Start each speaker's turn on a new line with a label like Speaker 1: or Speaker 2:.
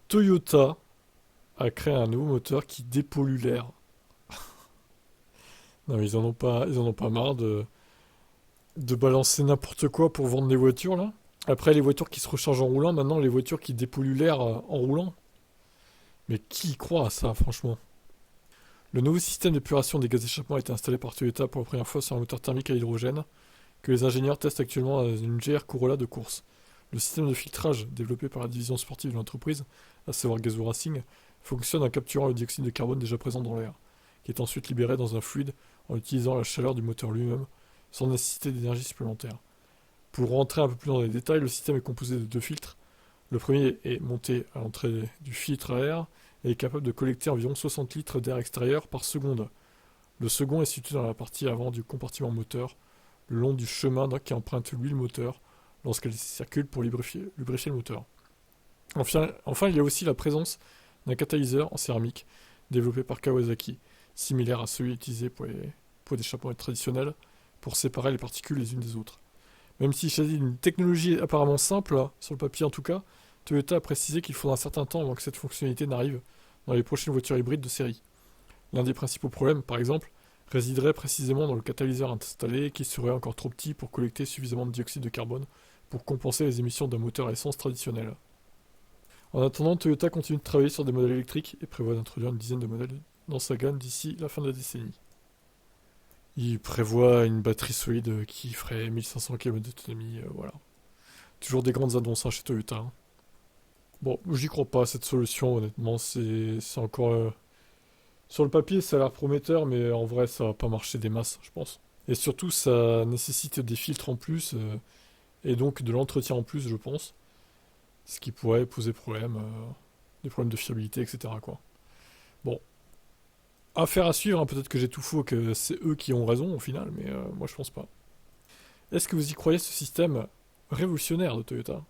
Speaker 1: Toyota a créé un nouveau moteur qui dépollue l'air. Non, mais ils en ont pas marre de balancer n'importe quoi pour vendre des voitures, là. Après, les voitures qui se rechargent en roulant, maintenant, les voitures qui dépolluent l'air en roulant. Mais qui croit à ça, franchement? Le nouveau système d'épuration des gaz d'échappement a été installé par Toyota pour la première fois sur un moteur thermique à hydrogène que les ingénieurs testent actuellement dans une GR Corolla de course. Le système de filtrage développé par la division sportive de l'entreprise, à savoir Gazoo Racing, fonctionne en capturant le dioxyde de carbone déjà présent dans l'air, qui est ensuite libéré dans un fluide en utilisant la chaleur du moteur lui-même, sans nécessité d'énergie supplémentaire. Pour rentrer un peu plus dans les détails, le système est composé de deux filtres. Le premier est monté à l'entrée du filtre à air et est capable de collecter environ 60 litres d'air extérieur par seconde. Le second est situé dans la partie avant du compartiment moteur, le long du chemin qui emprunte l'huile moteur lorsqu'elle circule pour lubrifier le moteur. Enfin, il y a aussi la présence d'un catalyseur en céramique développé par Kawasaki, similaire à celui utilisé pour les pots d'échappement traditionnels pour séparer les particules les unes des autres. Même s'il s'agit d'une technologie apparemment simple, sur le papier en tout cas, Toyota a précisé qu'il faudra un certain temps avant que cette fonctionnalité n'arrive dans les prochaines voitures hybrides de série. L'un des principaux problèmes, par exemple, résiderait précisément dans le catalyseur installé qui serait encore trop petit pour collecter suffisamment de dioxyde de carbone pour compenser les émissions d'un moteur à essence traditionnel. En attendant, Toyota continue de travailler sur des modèles électriques et prévoit d'introduire une dizaine de modèles dans sa gamme d'ici la fin de la décennie. Il prévoit une batterie solide qui ferait 1500 km d'autonomie, voilà. Toujours des grandes annonces chez Toyota, hein. Bon, j'y crois pas à cette solution, honnêtement, c'est encore... Sur le papier, ça a l'air prometteur, mais en vrai, ça va pas marcher des masses, je pense. Et surtout, ça nécessite des filtres en plus, et donc de l'entretien en plus, je pense. Ce qui pourrait poser problème, des problèmes de fiabilité, etc., quoi. Bon, affaire à suivre, hein, peut-être que j'ai tout faux, que c'est eux qui ont raison au final, mais moi je pense pas. Est-ce que vous y croyez ce système révolutionnaire de Toyota?